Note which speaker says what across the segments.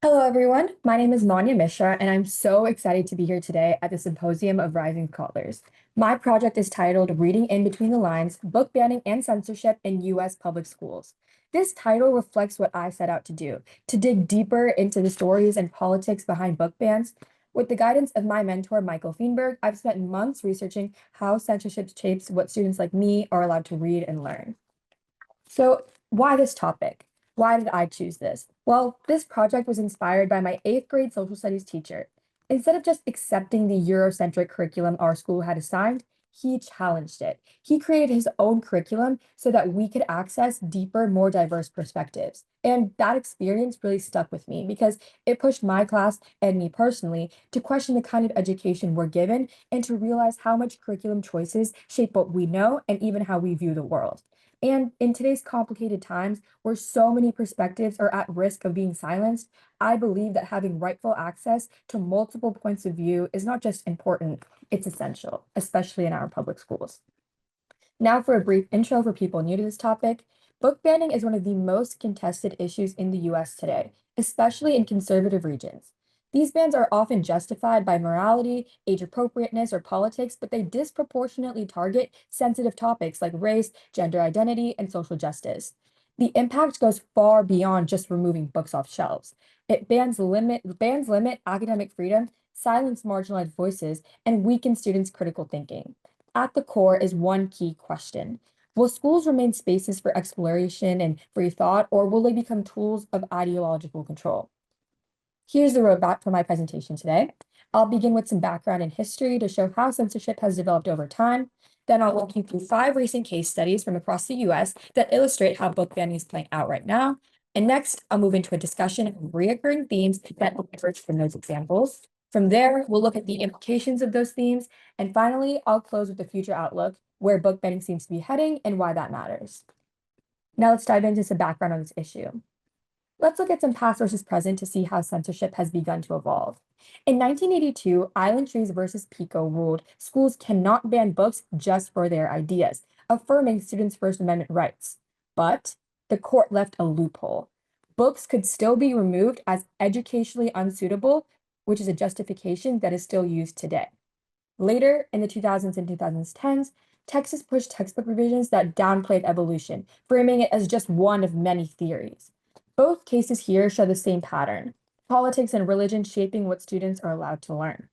Speaker 1: Hello, everyone. My name is Maanyaa Mishra, and I'm so excited to be here today at the Symposium of Rising Scholars. My project is titled Reading in Between the Lines, Book Banning and Censorship in U.S. Public Schools. This title reflects what I set out to do, to dig deeper into the stories and politics behind book bans. With the guidance of my mentor, Michael Feenberg, I've spent months researching how censorship shapes what students like me are allowed to read and learn. So, why this topic? Why did I choose this? Well, this project was inspired by my eighth grade social studies teacher. Instead of just accepting the Eurocentric curriculum our school had assigned, he challenged it. He created his own curriculum so that we could access deeper, more diverse perspectives. And that experience really stuck with me because it pushed my class and me personally to question the kind of education we're given and to realize how much curriculum choices shape what we know and even how we view the world. And in today's complicated times, where so many perspectives are at risk of being silenced, I believe that having rightful access to multiple points of view is not just important, it's essential, especially in our public schools. Now, for a brief intro for people new to this topic, book banning is one of the most contested issues in the US today, especially in conservative regions. These bans are often justified by morality, age appropriateness, or politics, but they disproportionately target sensitive topics like race, gender identity, and social justice. The impact goes far beyond just removing books off shelves. It bans limit academic freedom, silence marginalized voices, and weaken students' critical thinking. At the core is one key question. Will schools remain spaces for exploration and free thought, or will they become tools of ideological control? Here's the roadmap for my presentation today. I'll begin with some background and history to show how censorship has developed over time. Then I'll walk you through 5 recent case studies from across the US that illustrate how book banning is playing out right now. And next, I'll move into a discussion of recurring themes that emerge from those examples. From there, we'll look at the implications of those themes. And finally, I'll close with the future outlook, where book banning seems to be heading and why that matters. Now let's dive into some background on this issue. Let's look at some past versus present to see how censorship has begun to evolve. In 1982, Island Trees versus Pico ruled schools cannot ban books just for their ideas, affirming students' First Amendment rights. But the court left a loophole. Books could still be removed as educationally unsuitable, which is a justification that is still used today. Later, in the 2000s and 2010s, Texas pushed textbook revisions that downplayed evolution, framing it as just one of many theories. Both cases here show the same pattern, politics and religion shaping what students are allowed to learn.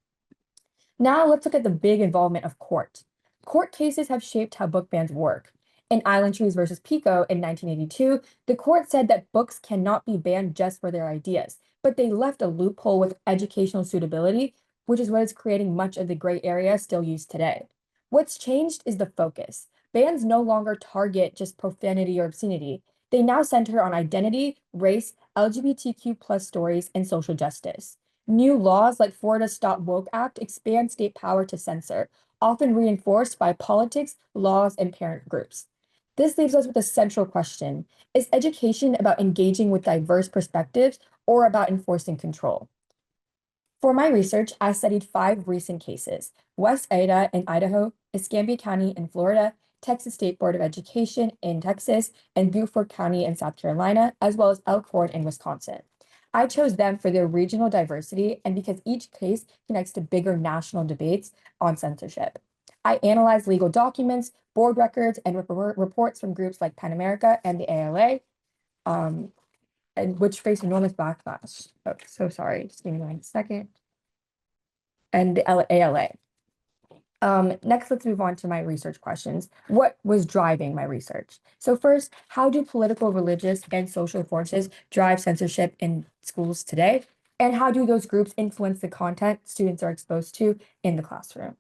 Speaker 1: Now let's look at the big involvement of court. Court cases have shaped how book bans work. In Island Trees versus Pico in 1982, the court said that books cannot be banned just for their ideas, but they left a loophole with educational suitability, which is what is creating much of the gray area still used today. What's changed is the focus. Bans no longer target just profanity or obscenity. They now center on identity, race, LGBTQ plus stories, and social justice. New laws like Florida's Stop Woke Act expand state power to censor, often reinforced by politics, laws, and parent groups. This leaves us with a central question. Is education about engaging with diverse perspectives or about enforcing control? For my research, I studied 5 recent cases: West Ada in Idaho, Escambia County in Florida, Texas State Board of Education in Texas, and Beaufort County in South Carolina, as well as Elkhorn in Wisconsin. I chose them for their regional diversity and because each case connects to bigger national debates on censorship. I analyzed legal documents, board records, and reports from groups like PEN America and the ALA, um, and which faced enormous backlash. Oh, so sorry, just give me 1 second. And the ALA. Next, let's move on to my research questions. What was driving my research? So first, how do political, religious, and social forces drive censorship in schools today? And how do those groups influence the content students are exposed to in the classroom?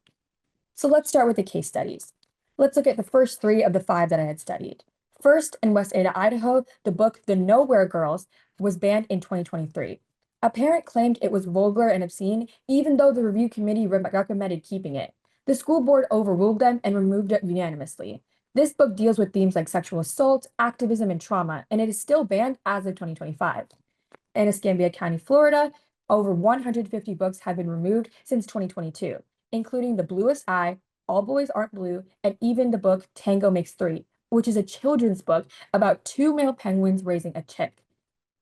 Speaker 1: So let's start with the case studies. Let's look at the first 3 of the 5 that I had studied. First, in West Ada, Idaho, the book The Nowhere Girls was banned in 2023. A parent claimed it was vulgar and obscene, even though the review committee recommended keeping it. The school board overruled them and removed it unanimously. This book deals with themes like sexual assault, activism, and trauma, and it is still banned as of 2025. In Escambia County, Florida, over 150 books have been removed since 2022, including The Bluest Eye, All Boys Aren't Blue, and even the book Tango Makes Three, which is a children's book about 2 male penguins raising a chick.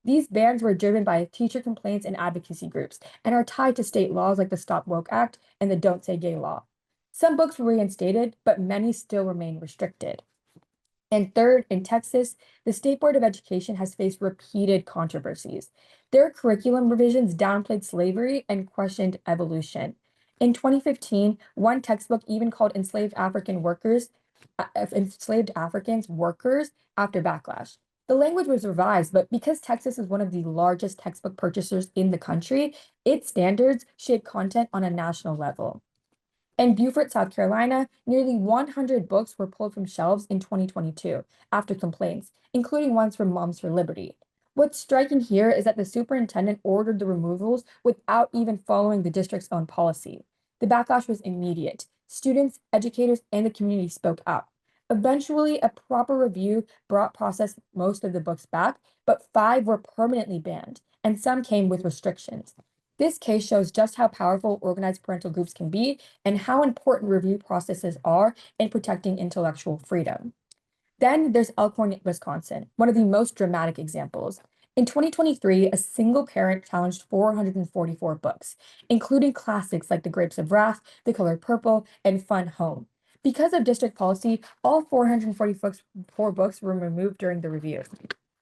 Speaker 1: These bans were driven by teacher complaints and advocacy groups and are tied to state laws like the Stop Woke Act and the Don't Say Gay law. Some books were reinstated, but many still remain restricted. And third, in Texas, the State Board of Education has faced repeated controversies. Their curriculum revisions downplayed slavery and questioned evolution. In 2015, one textbook even called enslaved Africans workers after backlash. The language was revised, but because Texas is one of the largest textbook purchasers in the country, its standards shape content on a national level. In Beaufort, South Carolina, nearly 100 books were pulled from shelves in 2022 after complaints, including ones from Moms for Liberty. What's striking here is that the superintendent ordered the removals without even following the district's own policy. The backlash was immediate. Students, educators, and the community spoke up. Eventually, a proper review brought processed most of the books back, but 5 were permanently banned, and some came with restrictions. This case shows just how powerful organized parental groups can be and how important review processes are in protecting intellectual freedom. Then there's Elkhorn, Wisconsin, one of the most dramatic examples. In 2023, a single parent challenged 444 books, including classics like The Grapes of Wrath, The Color Purple, and Fun Home. Because of district policy, all 444 books were removed during the review.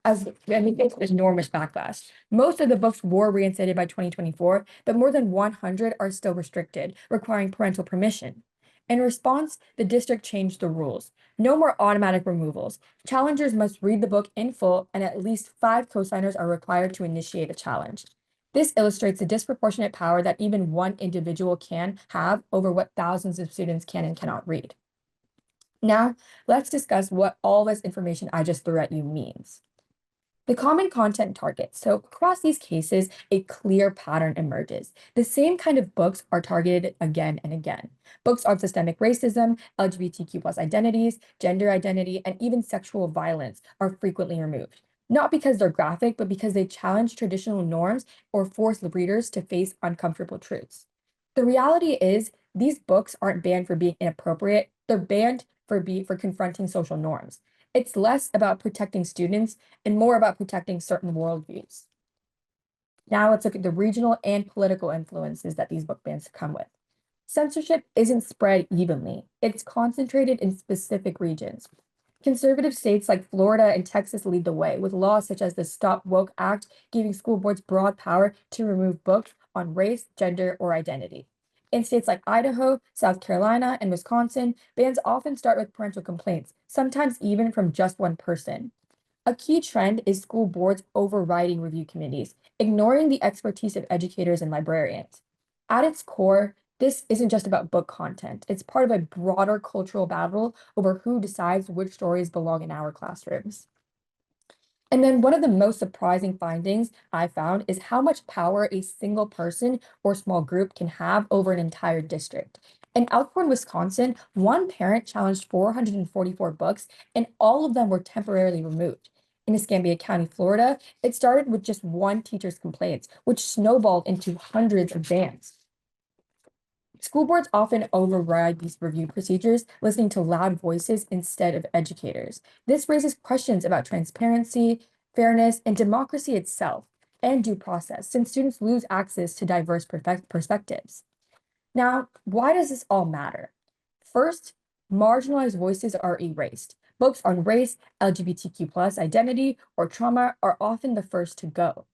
Speaker 1: Faced enormous backlash. Most of the books were reinstated by 2024, but more than 100 are still restricted, requiring parental permission. In response, the district changed the rules. No more automatic removals. Challengers must read the book in full, and at least 5 cosigners are required to initiate a challenge. This illustrates the disproportionate power that even one individual can have over what thousands of students can and cannot read. Now, let's discuss what all this information I just threw at you means. The common content targets. So across these cases, a clear pattern emerges. The same kind of books are targeted again and again. Books on systemic racism, LGBTQ plus identities, gender identity, and even sexual violence are frequently removed. Not because they're graphic, but because they challenge traditional norms or force readers to face uncomfortable truths. The reality is, these books aren't banned for being inappropriate, they're banned for confronting social norms. It's less about protecting students and more about protecting certain worldviews. Now let's look at the regional and political influences that these book bans come with. Censorship isn't spread evenly. It's concentrated in specific regions. Conservative states like Florida and Texas lead the way, with laws such as the Stop Woke Act giving school boards broad power to remove books on race, gender, or identity. In states like Idaho, South Carolina, and Wisconsin, bans often start with parental complaints, sometimes even from just one person. A key trend is school boards overriding review committees, ignoring the expertise of educators and librarians. At its core, this isn't just about book content. It's part of a broader cultural battle over who decides which stories belong in our classrooms. And then one of the most surprising findings I found is how much power a single person or small group can have over an entire district. In Elkhorn, Wisconsin, one parent challenged 444 books, and all of them were temporarily removed. In Escambia County, Florida, it started with just one teacher's complaints, which snowballed into hundreds of bans. School boards often override these review procedures, listening to loud voices instead of educators. This raises questions about transparency, fairness, and democracy itself, and due process, since students lose access to diverse perspectives. Now, why does this all matter? First, marginalized voices are erased. Books on race, LGBTQ plus identity, or trauma are often the first to go.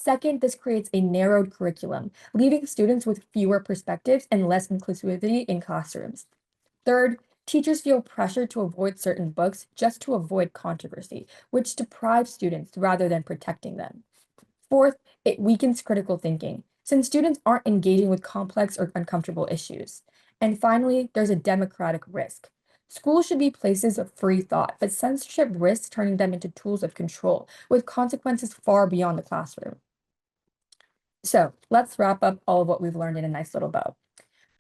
Speaker 1: Second, this creates a narrowed curriculum, leaving students with fewer perspectives and less inclusivity in classrooms. Third, teachers feel pressure to avoid certain books just to avoid controversy, which deprives students rather than protecting them. Fourth, it weakens critical thinking, since students aren't engaging with complex or uncomfortable issues. And finally, there's a democratic risk. Schools should be places of free thought, but censorship risks turning them into tools of control, with consequences far beyond the classroom. So let's wrap up all of what we've learned in a nice little bow.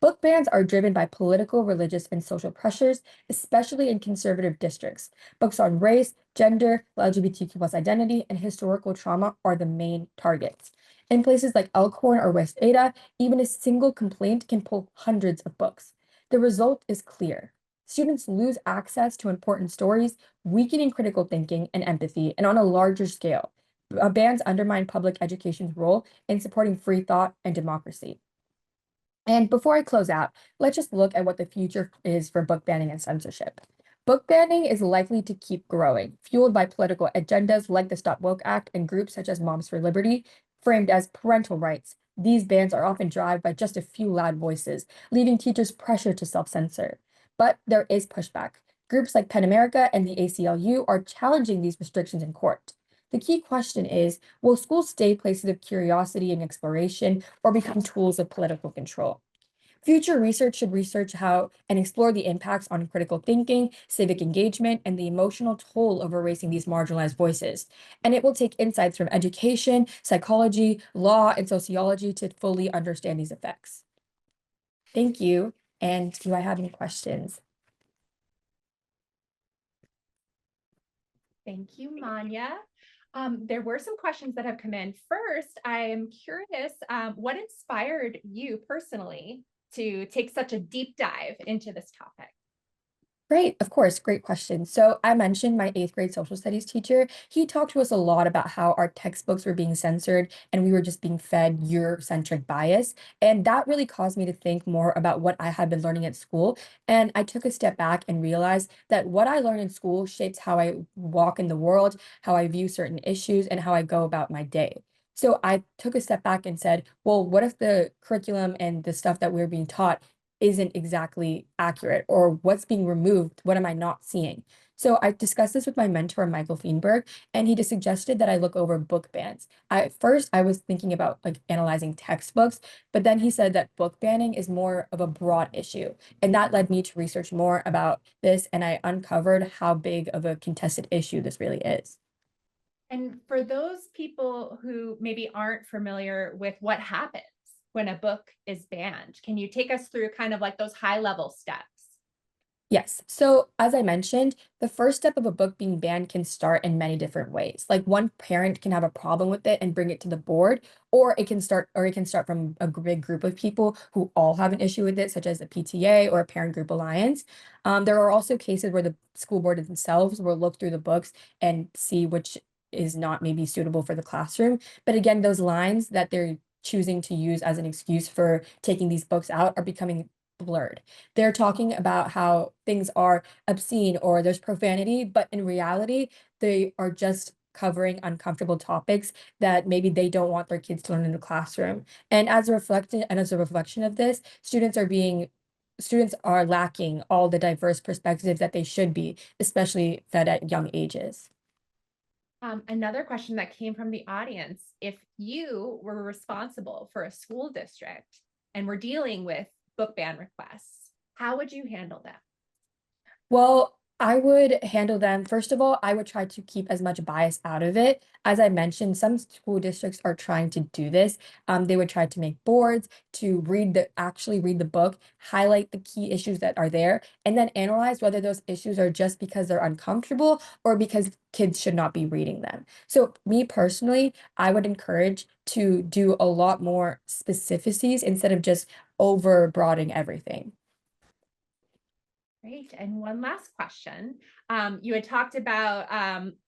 Speaker 1: Book bans are driven by political, religious, and social pressures, especially in conservative districts. Books on race, gender, LGBTQ plus identity, and historical trauma are the main targets. In places like Elkhorn or West Ada, even a single complaint can pull hundreds of books. The result is clear. Students lose access to important stories, weakening critical thinking and empathy, and on a larger scale, bans undermine public education's role in supporting free thought and democracy. And before I close out, let's just look at what the future is for book banning and censorship. Book banning is likely to keep growing, fueled by political agendas like the Stop Woke Act and groups such as Moms for Liberty, framed as parental rights. These bans are often driven by just a few loud voices, leaving teachers pressure to self-censor. But there is pushback. Groups like PEN America and the ACLU are challenging these restrictions in court. The key question is, will schools stay places of curiosity and exploration or become tools of political control? Future research should research how and explore the impacts on critical thinking, civic engagement, and the emotional toll of erasing these marginalized voices. And it will take insights from education, psychology, law, and sociology to fully understand these effects. Thank you. And do I have any questions?
Speaker 2: Thank you, Maanyaa. There were some questions that have come in. First, I am curious, what inspired you personally to take such a deep dive into this topic?
Speaker 1: Great, of course, great question. So I mentioned my eighth grade social studies teacher. He talked to us a lot about how our textbooks were being censored and we were just being fed Eurocentric bias. And that really caused me to think more about what I had been learning at school. And I took a step back and realized that what I learned in school shapes how I walk in the world, how I view certain issues, and how I go about my day. So I took a step back and said, well, what if the curriculum and the stuff that we're being taught isn't exactly accurate, or what's being removed? What am I not seeing? So I discussed this with my mentor, Michael Feenberg, and he just suggested that I look over book bans. At first, I was thinking about like analyzing textbooks, but then he said that book banning is more of a broad issue. And that led me to research more about this, and I uncovered how big of a contested issue this really is.
Speaker 2: And for those people who maybe aren't familiar with what happens when a book is banned, can you take us through kind of like those high level steps?
Speaker 1: Yes. So as I mentioned, the first step of a book being banned can start in many different ways. Like one parent can have a problem with it and bring it to the board, or it can start from a big group of people who all have an issue with it, such as a PTA or a parent group alliance. There are also cases where the school board themselves will look through the books and see which is not maybe suitable for the classroom. But again, those lines that they're choosing to use as an excuse for taking these books out are becoming blurred. They're talking about how things are obscene or there's profanity, but in reality, they are just covering uncomfortable topics that maybe they don't want their kids to learn in the classroom. And as a reflection of this, students are lacking all the diverse perspectives that they should be, especially fed at young ages.
Speaker 2: Another question that came from the audience, if you were responsible for a school district and were dealing with book ban requests, how would you handle them?
Speaker 1: Well, I would handle them. First of all, I would try to keep as much bias out of it. As I mentioned, some school districts are trying to do this. They would try to make boards to actually read the book, highlight the key issues that are there, and then analyze whether those issues are just because they're uncomfortable or because kids should not be reading them. So me personally, I would encourage to do a lot more specificities instead of just over broadening everything.
Speaker 2: Great. And one last question. You had talked about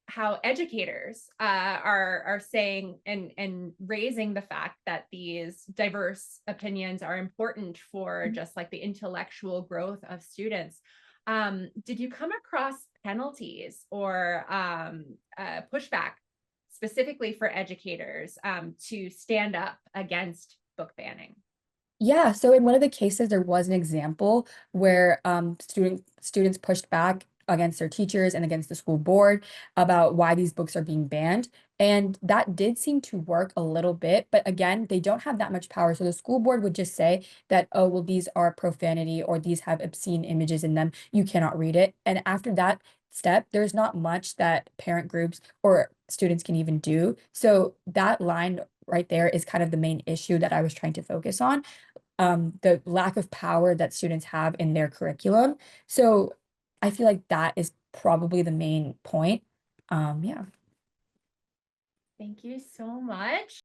Speaker 2: how educators are saying and raising the fact that these diverse opinions are important for just like the intellectual growth of students. Did you come across penalties or pushback specifically for educators to stand up against book banning?
Speaker 1: Yeah, so in one of the cases, there was an example where students pushed back against their teachers and against the school board about why these books are being banned. And that did seem to work a little bit, but again, they don't have that much power. So the school board would just say that, oh, well, these are profanity or these have obscene images in them. You cannot read it. And after that step, there's not much that parent groups or students can even do. So that line right there is kind of the main issue that I was trying to focus on, the lack of power that students have in their curriculum. So I feel like that is probably the main point. Yeah.
Speaker 2: Thank you so much.